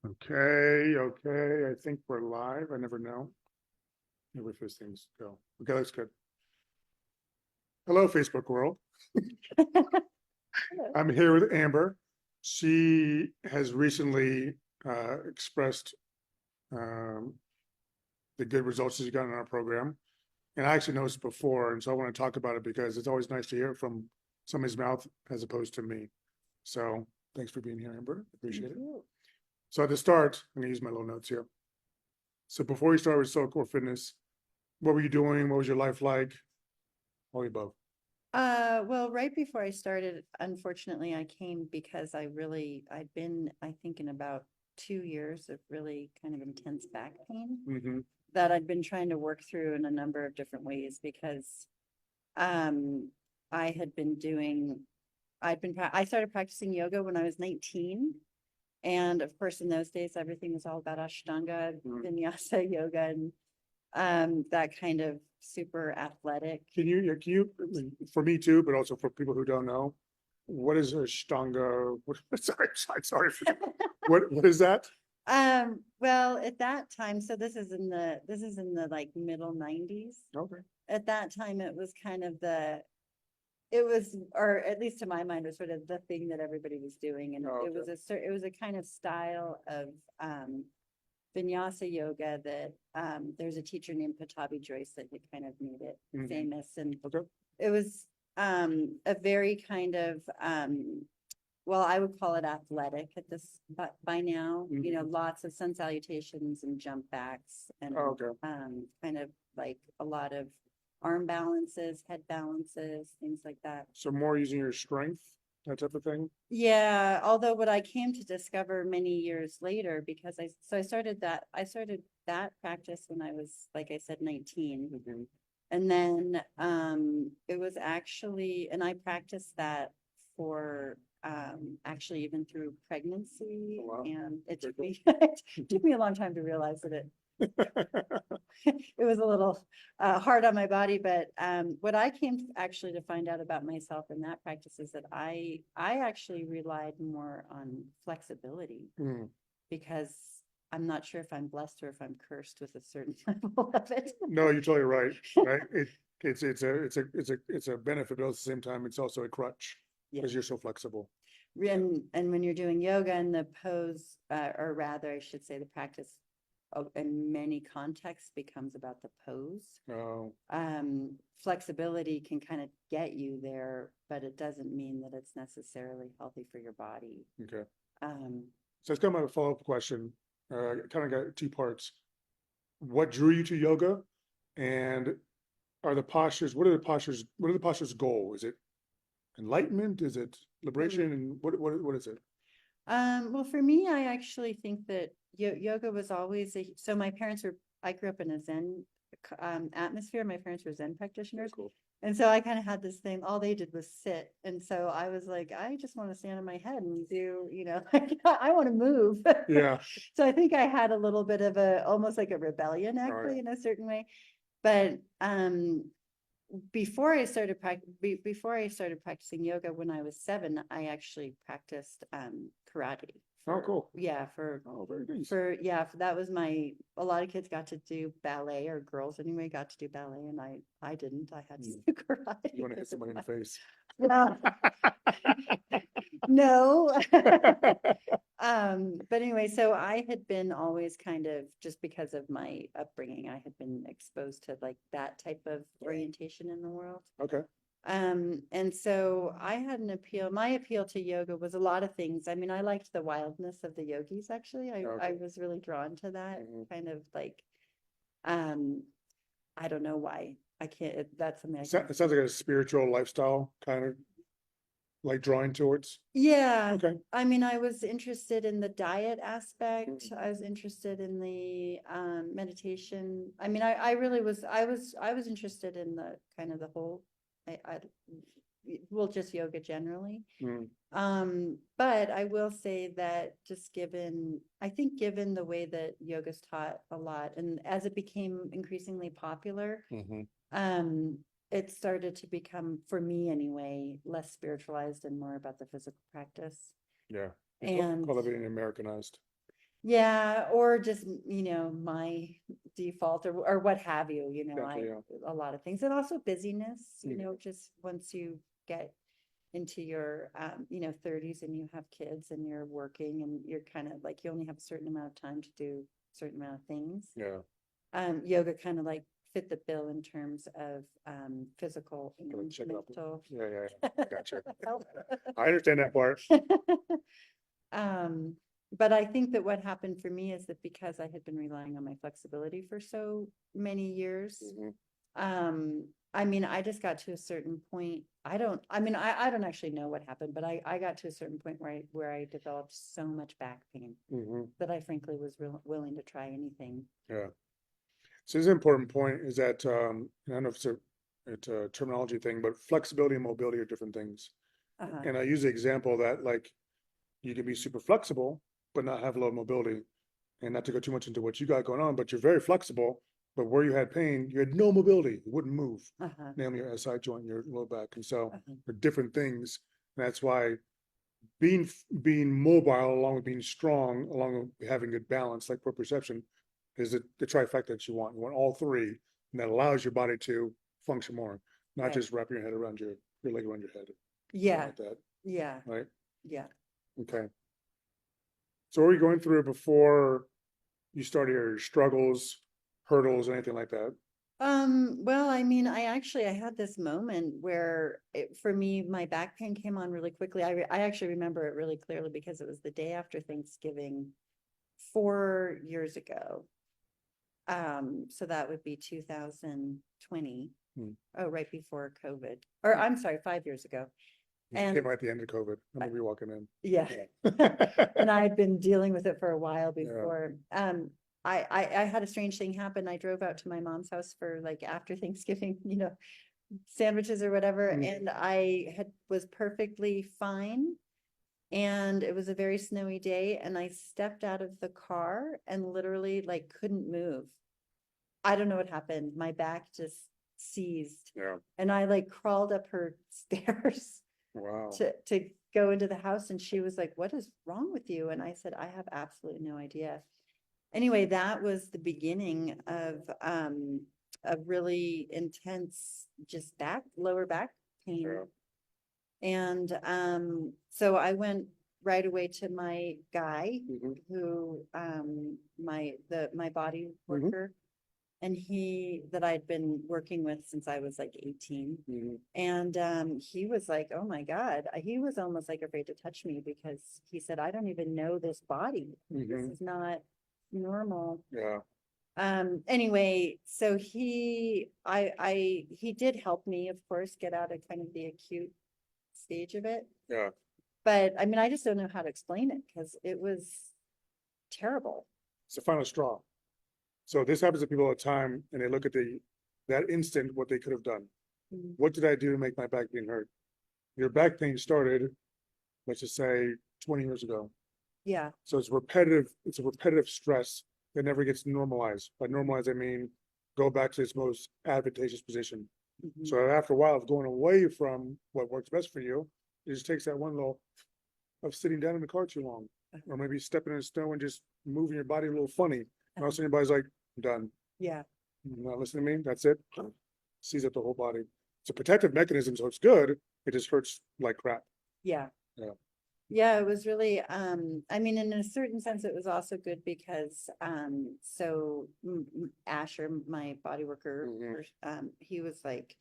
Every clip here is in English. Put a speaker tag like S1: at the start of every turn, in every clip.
S1: Okay. I think we're live. I never know. Never if those things go. Okay, that's good. Hello, Facebook world. I'm here with Amber. She has recently expressed um, the good results she's gotten in our program. And I actually noticed before, and so I want to talk about it because it's always nice to hear it from somebody's mouth as opposed to me. So thanks for being here, Amber. Appreciate it. So at the start, I'm gonna use my little notes here. So before you started with Soulcore Fitness, what were you doing? What was your life like? All the above.
S2: Well, right before I started, unfortunately, I came because I'd been, I think, in about 2 years of really kind of intense back pain
S1: Mm-hmm.
S2: that I'd been trying to work through in a number of different ways because um I had been doing I started practicing yoga when I was 19. And of course, in those days, everything was all about Ashtanga, Vinyasa yoga, and that kind of super athletic.
S1: For me too, but also for people who don't know, what is Ashtanga? Sorry. What is that?
S2: Well, at that time, so this is in the like middle 90s.
S1: Okay.
S2: At that time, it was kind of it was, or at least to my mind, was sort of the thing that everybody was doing. And
S1: Oh,
S2: it was it was a kind of style of Vinyasa yoga that there's a teacher named Patabi Joyce that had kind of made it famous. And
S1: Okay.
S2: it was a very kind of well, I would call it athletic at this, but by now, lots of sun salutations and jump backs and kind of like a lot of arm balances, head balances, things like that.
S1: So more using your strength, that type of thing.
S2: Yeah, although what I came to discover many years later, because I started that practice when I was, like I said, 19.
S1: Mm-hmm.
S2: And then it was actually, and I practiced that for actually even through pregnancy.
S1: Oh, wow.
S2: And it took me it took me a long time to realize that it was a little hard on my body. But what I came actually to find out about myself in that practice is that I actually relied more on flexibility because I'm not sure if I'm blessed or if I'm cursed with a certain level of it.
S1: No, you're totally right. Right. It's a benefit, but at the same time, it's also a crutch because you're so flexible.
S2: And when you're doing yoga and the pose, or rather, I should say, the practice in many contexts becomes about the pose.
S1: Oh.
S2: Flexibility can kind of get you there, but it doesn't mean that it's necessarily healthy for your body.
S1: Okay. So it's kind of a follow-up question. Kind of got two parts. What drew you to yoga, and are the postures? What are the postures' goal? Is it enlightenment? Is it liberation? And what is it?
S2: Well, for me, I actually think that yoga was always so my parents were, I grew up in a Zen atmosphere. My parents were Zen practitioners.
S1: Cool.
S2: And so I kind of had this thing, all they did was sit. And so I was like, I just want to stand on my head and do, I want to move.
S1: Yeah.
S2: So I think I had a little bit of almost like a rebellion actually in a certain way. But before I started practicing yoga when I was 7, I actually practiced karate.
S1: Oh, cool.
S2: Yeah,
S1: very nice.
S2: that was a lot of kids got to do ballet, or girls anyway got to do ballet, and I didn't. I had to do karate.
S1: You want to hit somebody in the face?
S2: Yeah. No. But anyway, so I had been always kind of, just because of my upbringing, I had been exposed to like that type of orientation in the world.
S1: Okay.
S2: And so I had my appeal to yoga was a lot of things. I mean, I liked the wildness of the yogis, actually. I was really drawn to that kind of like, I don't know why. I can't, that's something
S1: It sounds like a spiritual lifestyle kind of like drawing towards.
S2: Yeah.
S1: Okay.
S2: I mean, I was interested in the diet aspect. I was interested in the meditation. I mean, I really was, I was interested in the kind of the whole, well, just yoga generally. But I will say that just I think given the way that yoga's taught a lot, and as it became increasingly popular, it started to become, for me anyway, less spiritualized and more about the physical practice.
S1: Yeah.
S2: And
S1: call it being Americanized.
S2: Yeah, or just, my default or what have you,
S1: Definitely,
S2: a lot of things. And also busyness,
S1: Mm.
S2: just once you get into your, 30s and you have kids and you're working and you're kind of like, you only have a certain amount of time to do a certain amount of things.
S1: Yeah.
S2: Yoga kind of like fit the bill in terms of, physical and
S1: Gotta check it out.
S2: mental.
S1: Yeah. Gotcha. I understand that part.
S2: Um, but I think that what happened for me is that because I had been relying on my flexibility for so many years,
S1: Mhm.
S2: I mean, I just got to a certain point. I don't actually know what happened, but I got to a certain point where I developed so much back pain
S1: Mhm.
S2: that I frankly was willing to try anything.
S1: Yeah. So this is an important point is that, I don't know if it's a terminology thing, but flexibility and mobility are different things.
S2: Uh-huh.
S1: And I use the example that like you can be super flexible, but not have low mobility. And not to go too much into what you got going on, but you're very flexible, but where you had pain, you had no mobility, you wouldn't move,
S2: Uh-huh.
S1: namely your SI joint, your low back. And so
S2: Uh-huh.
S1: they're different things. And that's why being mobile along with being strong, along with having good balance, like proprioception, is the trifecta that you want. You want all three, and that allows your body to function more, not
S2: Right.
S1: just wrap your head around your leg around your head, something
S2: Yeah.
S1: like that,
S2: Yeah.
S1: right?
S2: Yeah.
S1: Okay. So what were you going through before you started your struggles, hurdles, anything like that?
S2: Well, I mean, I had this moment where for me, my back pain came on really quickly. I actually remember it really clearly because it was the day after Thanksgiving 4 years ago. So that would be 2020.
S1: Hmm.
S2: Oh, right before COVID, or I'm sorry, 5 years ago.
S1: You
S2: And
S1: came right at the end of COVID. I remember you walking in.
S2: yeah, and I had been dealing with it for a while
S1: Yeah.
S2: before. I had a strange thing happen. I drove out to my mom's house for like after Thanksgiving, sandwiches or whatever,
S1: Mm.
S2: and was perfectly fine. And it was a very snowy day, and I stepped out of the car and literally like couldn't move. I don't know what happened. My back just seized,
S1: Yeah.
S2: and I like crawled up her stairs
S1: Wow.
S2: to go into the house, and she was like, "What is wrong with you?" And I said, "I have absolutely no idea." Anyway, that was the beginning of a really intense just lower back pain.
S1: Yeah.
S2: And so I went right away to my guy
S1: Mhm.
S2: who my body
S1: Mhm.
S2: worker, and that I'd been working with since I was like 18.
S1: Mhm.
S2: And he was like, "Oh my God," he was almost like afraid to touch me because he said, "I don't even know this body. This
S1: Mhm.
S2: is not normal."
S1: Yeah.
S2: Anyway, so he did help me, of course, get out of kind of the acute stage of it.
S1: Yeah.
S2: But I mean, I just don't know how to explain it because it was terrible.
S1: It's the final straw. So this happens to people all the time, and they look at that instant what they could have done.
S2: Mm.
S1: What did I do to make my back pain hurt? Your back pain started, let's just say, 20 years ago.
S2: Yeah.
S1: So it's repetitive. It's a repetitive stress that never gets normalized. By normalized, I mean go back to its most advantageous position.
S2: Mhm.
S1: So after a while of going away from what works best for you, it just takes that one little of sitting down in the car too long, or maybe stepping in the snow and just moving your body a little funny. And all of a sudden, your body's like, I'm done.
S2: Yeah.
S1: You're not listening to me. That's it. Sees up the whole body. It's a protective mechanism, so it's good. It just hurts like crap.
S2: Yeah.
S1: Yeah.
S2: Yeah, it was really, I mean, in a certain sense, it was also good because, so Asher, my body worker,
S1: Mhm.
S2: he was like,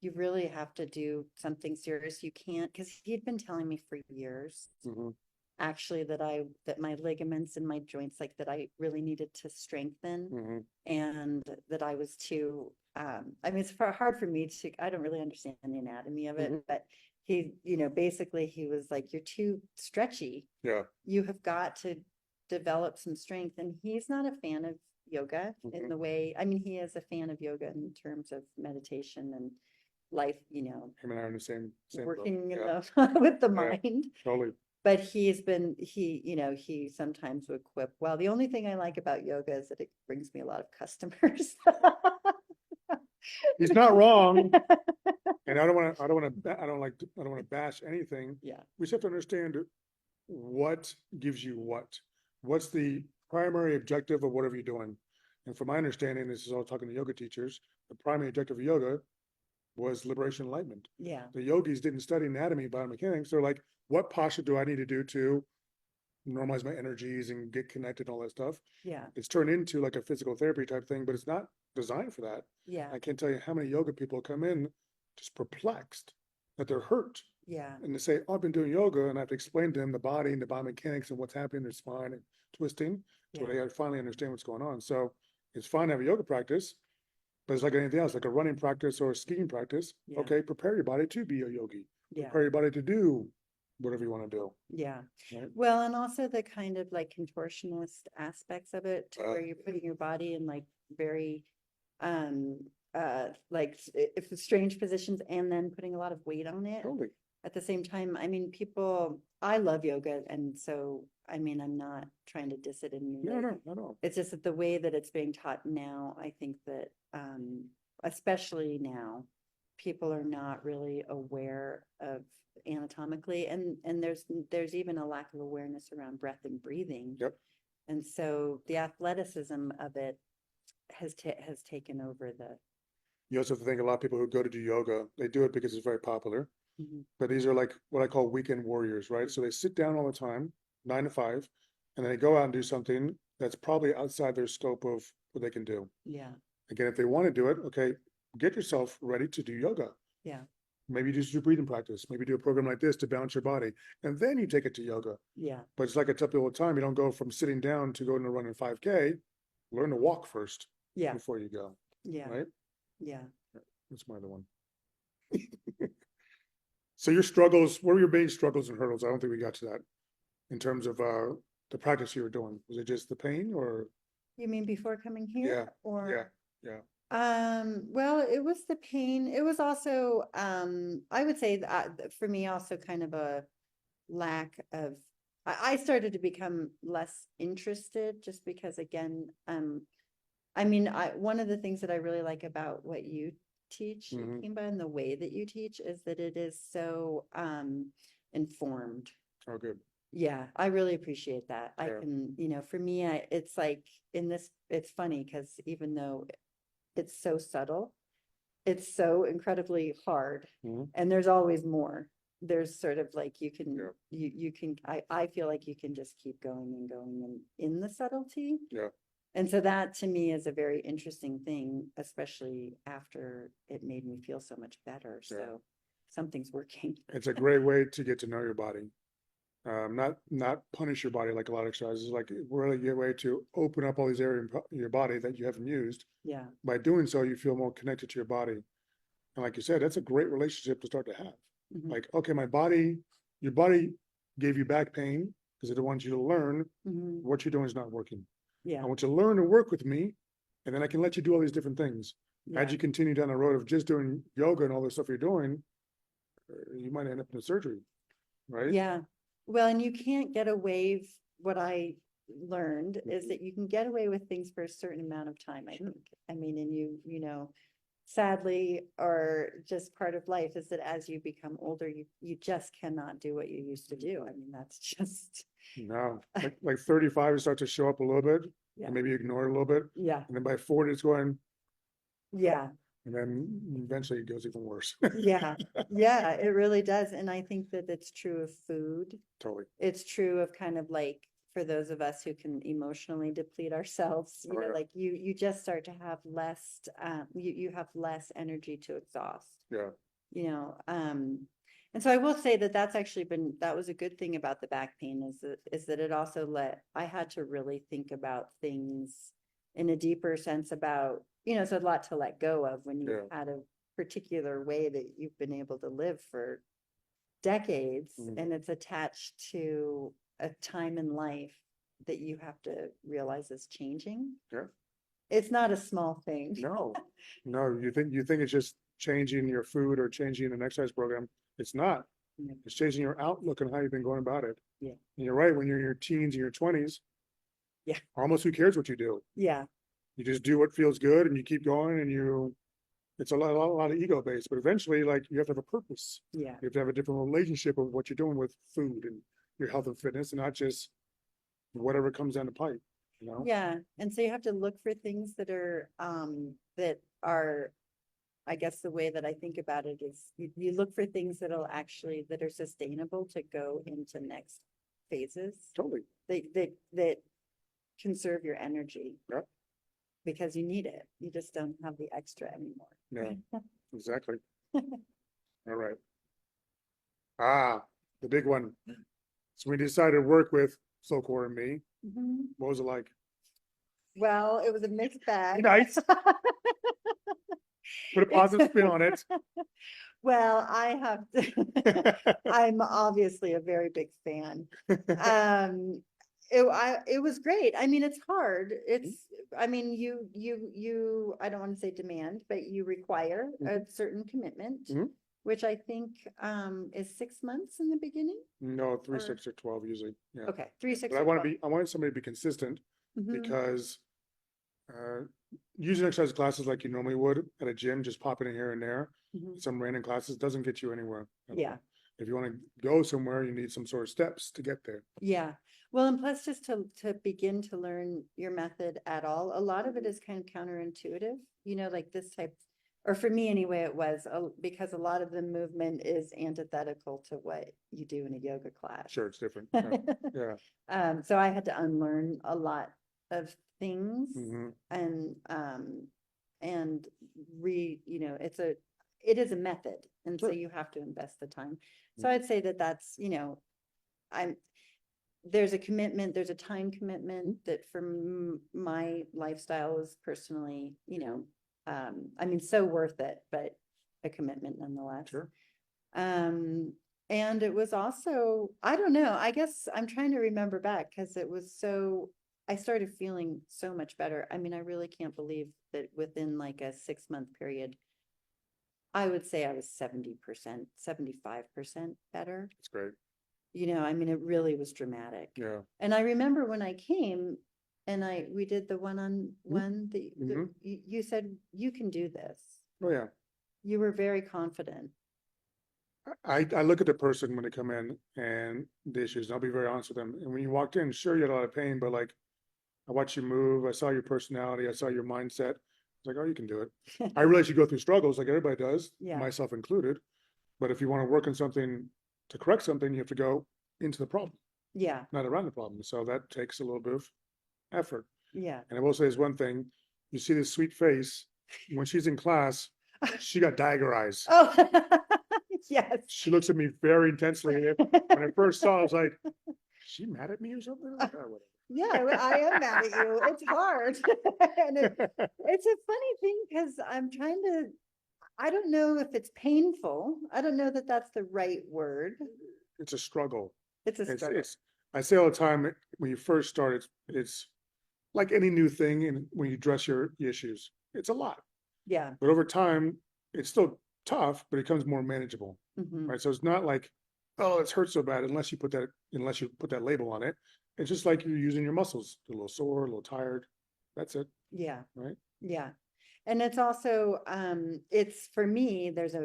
S2: "You really have to do something serious. You can't," because he had been telling me for years,
S1: Mhm.
S2: actually, that my ligaments and my joints, like that I really needed to strengthen,
S1: Mhm.
S2: and that I was too, I mean, it's hard for me I don't really understand the anatomy of it,
S1: Mhm.
S2: but basically he was like, "You're too stretchy.
S1: Yeah.
S2: You have got to develop some strength." And he's not a fan of yoga in
S1: Mhm.
S2: the way, I mean, he is a fan of yoga in terms of meditation and life,
S1: Him and I are in the same boat.
S2: working in
S1: Yeah.
S2: with the
S1: Yeah.
S2: mind.
S1: Totally.
S2: But he sometimes would quip, "Well, the only thing I like about yoga is that it brings me a lot of customers."
S1: He's not wrong. And I don't want to bash anything.
S2: Yeah.
S1: We just have to understand what gives you what. What's the primary objective of whatever you're doing. And from my understanding, this is all talking to yoga teachers, the primary objective of yoga was liberation enlightenment.
S2: Yeah.
S1: The yogis didn't study anatomy, biomechanics. They're like, what posture do I need to do to normalize my energies and get connected and all that stuff?
S2: Yeah.
S1: It's turned into like a physical therapy type thing, but it's not designed for that.
S2: Yeah.
S1: I can't tell you how many yoga people come in just perplexed that they're hurt.
S2: Yeah.
S1: And they say, oh, I've been doing yoga, and I have to explain to them the body and the biomechanics and what's happening in their spine and twisting, so
S2: Yeah.
S1: they finally understand what's going on. So it's fine to have a yoga practice, but it's like anything else, like a running practice or a skiing practice.
S2: Yeah.
S1: Okay, prepare your body to be a yogi.
S2: Yeah.
S1: Prepare your body to do whatever you want to do.
S2: Yeah.
S1: Right?
S2: Well, and also the kind of like contortionist aspects of it, to where you're putting your body in like very, like if strange positions, and then putting a lot of weight on it
S1: Totally.
S2: at the same time. I mean, I love yoga, and so, I mean, I'm not trying to diss it in any way.
S1: No, not at all.
S2: It's just that the way that it's being taught now, I think that, especially now, people are not really aware of anatomically, and there's even a lack of awareness around breath and breathing.
S1: Yep.
S2: And so the athleticism of it has taken over the.
S1: You also have to think a lot of people who go to do yoga, they do it because it's very popular.
S2: Mhm.
S1: But these are like what I call weekend warriors, right? So they sit down all the time, 9 to 5, and then they go out and do something that's probably outside their scope of what they can do.
S2: Yeah.
S1: Again, if they want to do it, okay, get yourself ready to do yoga.
S2: Yeah.
S1: Maybe just do breathing practice. Maybe do a program like this to balance your body, and then you take it to yoga.
S2: Yeah.
S1: But it's like I tell people all the time, you don't go from sitting down to going to run in 5K. Learn to walk first
S2: Yeah.
S1: before you go,
S2: Yeah.
S1: right?
S2: Yeah.
S1: That's my other one. So your struggles, what were your main struggles and hurdles? I don't think we got to that in terms of the practice you were doing. Was it just the pain, or?
S2: You mean before coming here? Or?
S1: Yeah.
S2: Well, it was the pain. It was also, I would say that for me also kind of a lack of, I started to become less interested, just because, again, I mean, one of the things that I really like about what you teach,
S1: Mhm.
S2: Kimba, and the way that you teach, is that it is so informed.
S1: Oh, good.
S2: Yeah, I really appreciate that. I
S1: Yeah.
S2: can, for me, it's like it's funny because even though it's so subtle, it's so incredibly hard,
S1: Mhm.
S2: and there's always more. There's sort of like you
S1: Yeah.
S2: can, I feel like you can just keep going and going and in the subtlety.
S1: Yeah.
S2: And so that to me is a very interesting thing, especially after it made me feel so much better.
S1: Yeah.
S2: So something's working.
S1: It's a great way to get to know your body. Not punish your body like a lot of exercises, like really get a way to open up all these areas in your body that you haven't used.
S2: Yeah.
S1: By doing so, you feel more connected to your body. And like you said, that's a great relationship to start to have.
S2: Mhm.
S1: Like, okay, your body gave you back pain because it wants you to learn
S2: Mhm.
S1: what you're doing is not working. I
S2: Yeah.
S1: want you to learn to work with me, and then I can let you do all these different things.
S2: Yeah.
S1: As you continue down the road of just doing yoga and all this stuff you're doing, you might end up in a surgery, right?
S2: Yeah. Well, and you can't get away, what I learned is that you can get away with things for a certain amount of time, I
S1: Sure.
S2: think. I mean, and sadly, or just part of life is that as you become older, you just cannot do what you used to do. I mean, that's just,
S1: No, like 35, it starts to show up a little bit,
S2: Yeah.
S1: and maybe you ignore it a little bit,
S2: yeah,
S1: and then by 40, it's going,
S2: yeah,
S1: and then eventually it goes even worse.
S2: yeah, yeah, it really does. And I think that it's true of food.
S1: Totally.
S2: It's true of kind of like, for those of us who can emotionally deplete ourselves,
S1: Oh, yeah.
S2: like you just start to have less, you have less energy to exhaust,
S1: Yeah.
S2: And so I will say that that was a good thing about the back pain, is that it also I had to really think about things in a deeper sense about, so a lot to let go of when you
S1: Yeah.
S2: had a particular way that you've been able to live for decades,
S1: Mhm.
S2: and it's attached to a time in life that you have to realize is changing.
S1: Yeah.
S2: It's not a small thing.
S1: No, you think it's just changing your food or changing an exercise program. It's not.
S2: Yeah.
S1: It's changing your outlook on how you've been going about it.
S2: Yeah.
S1: And you're right, when you're in your teens and your 20s,
S2: Yeah.
S1: almost who cares what you do?
S2: Yeah.
S1: You just do what feels good and you keep going, and it's a lot of ego based, but eventually, like, you have to have a purpose.
S2: Yeah.
S1: You have to have a different relationship of what you're doing with food and your health and fitness, and not just whatever comes down the pipe. you know?
S2: Yeah, and so you have to look for things that are, I guess the way that I think about it is you look for things that are sustainable to go into next phases.
S1: Totally.
S2: That conserve your energy.
S1: Yep.
S2: Because you need it. You just don't have the extra anymore.
S1: Yeah, exactly. All right. The big one. So we decided to work with Slowcore and me.
S2: Mhm.
S1: What was it like?
S2: Well, it was a mixed bag.
S1: Nice. Put a positive spin on it.
S2: Well, I have to, I'm obviously a very big fan. It was great. I mean, it's hard. I mean, I don't want to say demand, but you require a certain commitment,
S1: Mhm.
S2: which I think, is 6 months in the beginning.
S1: No, 3,
S2: Or-
S1: 6, or 12 usually. Yeah.
S2: Okay, 3, 6.
S1: But
S2: or 12.
S1: I want somebody to be consistent
S2: Mhm.
S1: because using exercise classes like you normally would at a gym, just popping in here and there,
S2: Mhm.
S1: some random classes doesn't get you anywhere at all.
S2: Yeah.
S1: If you want to go somewhere, you need some sort of steps to get there.
S2: Yeah, well, and plus just to begin to learn your method at all, a lot of it is kind of counterintuitive, like this type, or for me anyway, it was because a lot of the movement is antithetical to what you do in a yoga class.
S1: Sure, it's different. Yeah.
S2: So I had to unlearn a lot of things
S1: Mhm.
S2: and it is a method, and so
S1: Sure.
S2: you have to invest the time. So I'd say that's, there's a commitment, there's a time commitment that for my lifestyle is personally, I mean, so worth it, but a commitment nonetheless.
S1: Sure.
S2: And it was also, I don't know, I guess I'm trying to remember back because I started feeling so much better. I mean, I really can't believe that within like a 6-month period, I would say I was 70%, 75% better.
S1: It's great.
S2: I mean, it really was dramatic.
S1: Yeah.
S2: And I remember when I came and we did the one-on-one,
S1: Mhm.
S2: you said, you can do this.
S1: Oh, yeah.
S2: You were very confident.
S1: I look at the person when they come in and the issues, and I'll be very honest with them. And when you walked in, sure, you had a lot of pain, but like, I watched you move. I saw your personality. I saw your mindset. It's like, oh, you can do it. I realize you go through struggles like everybody does,
S2: Yeah.
S1: myself included. But if you want to work on something to correct something, you have to go into the problem,
S2: Yeah,
S1: not around the problem. So that takes a little bit of effort.
S2: yeah.
S1: And I will say is one thing, you see this sweet face, when she's in class, she got dagger eyes.
S2: Oh, yes.
S1: She looks at me very intensely. And when I first saw her, I was like, is she mad at me or something? Like, oh, whatever.
S2: Yeah, I am mad at you. It's hard. And it's a funny thing because I don't know if it's painful. I don't know that that's the right word.
S1: It's a struggle.
S2: It's a struggle.
S1: I say all the time, when you first start, it's like any new thing, and when you address your issues, it's a lot.
S2: Yeah.
S1: But over time, it's still tough, but it becomes more manageable,
S2: Mhm.
S1: right? So it's not like, oh, it's hurt so bad unless you put that label on it. It's just like you're using your muscles. They're a little sore, a little tired. That's it,
S2: Yeah.
S1: right?
S2: Yeah. And it's also, it's for me, there's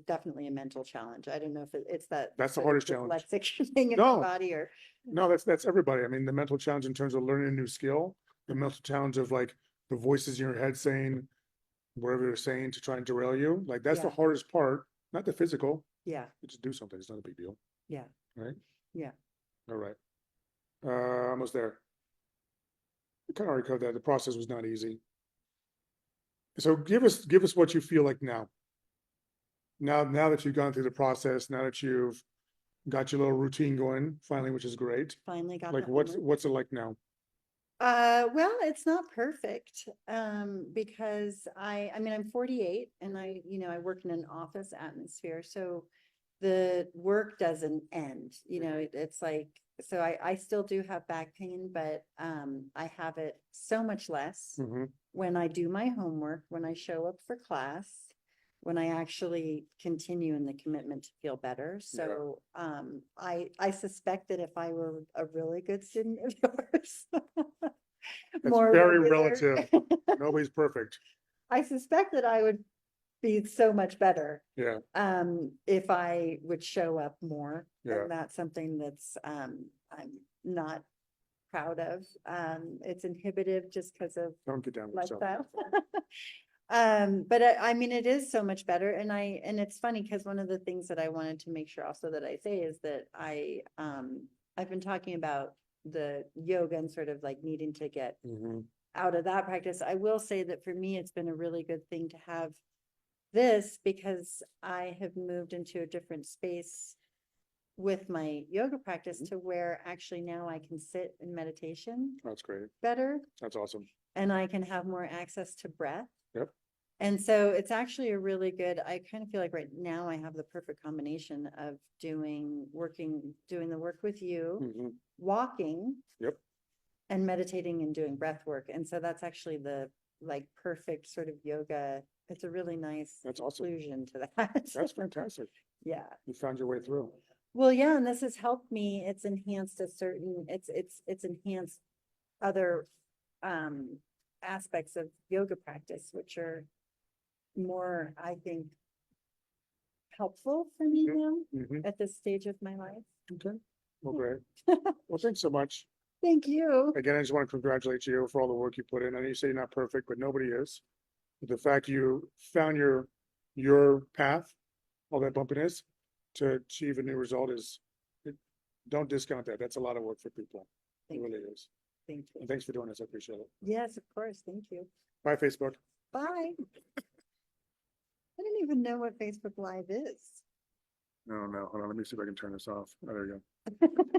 S2: definitely a mental challenge. I don't know if it's that.
S1: That's the
S2: sort of
S1: hardest challenge.
S2: dyslexic thing in
S1: No.
S2: the body or.
S1: No, that's everybody. I mean, the mental challenge in terms of learning a new skill, the mental challenge of like the voices in your head saying whatever they're saying to try and derail you. Like that's the
S2: Yeah.
S1: hardest part, not the physical.
S2: Yeah.
S1: You just do something. It's not a big deal.
S2: Yeah.
S1: Right?
S2: Yeah.
S1: All right. Almost there. We kind of already covered that. The process was not easy. So give us what you feel like now. Now that you've gone through the process, now that you've got your little routine going finally, which is great.
S2: Finally got
S1: Like
S2: that
S1: what's it like now?
S2: Well, it's not perfect, because I mean, I'm 48 and I work in an office atmosphere, so the work doesn't end, it's like, so I still do have back pain, but, I have it so much less
S1: Mhm.
S2: when I do my homework, when I show up for class, when I actually continue in the commitment to feel better. So, I suspect that if I were a really good student of yours,
S1: That's
S2: more
S1: very
S2: regular,
S1: relative. Nobody's perfect.
S2: I suspect that I would be so much better,
S1: Yeah.
S2: if I would show up more.
S1: Yeah.
S2: And that's something that's, I'm not proud of. It's inhibitive just because of
S1: Don't get down with yourself.
S2: lifestyle. But I mean, it is so much better. And it's funny because one of the things that I wanted to make sure also that I say is that I've been talking about the yoga and sort of like needing to get
S1: Mhm.
S2: out of that practice. I will say that for me, it's been a really good thing to have this because I have moved into a different space with my yoga practice to where actually now I can sit in meditation
S1: That's great.
S2: better
S1: That's awesome.
S2: and I can have more access to breath.
S1: Yep.
S2: And so it's actually a really good, I kind of feel like right now I have the perfect combination of doing the work with you,
S1: Mhm.
S2: walking.
S1: Yep.
S2: And meditating and doing breath work. And so that's actually the like perfect sort of yoga. It's a really nice
S1: That's awesome.
S2: conclusion to that.
S1: That's fantastic.
S2: Yeah.
S1: You found your way through.
S2: Well, yeah, and this has helped me. It's enhanced it's enhanced other aspects of yoga practice, which are more, I think, helpful for me now
S1: Mhm.
S2: at this stage of my life.
S1: Okay. Well, great. Well, thanks so much.
S2: Thank you.
S1: Again, I just want to congratulate you for all the work you put in. I know you say you're not perfect, but nobody is. But the fact you found your path, all that bumpiness, to achieve a new result don't discount that. That's a lot of work for people. It
S2: Thank
S1: really
S2: you.
S1: is.
S2: Thank you.
S1: And thanks for doing this. I appreciate it.
S2: Yes, of course. Thank you.
S1: Bye, Facebook.
S2: Bye. I didn't even know what Facebook Live is.
S1: No, hold on. Let me see if I can turn this off. Oh, there you go.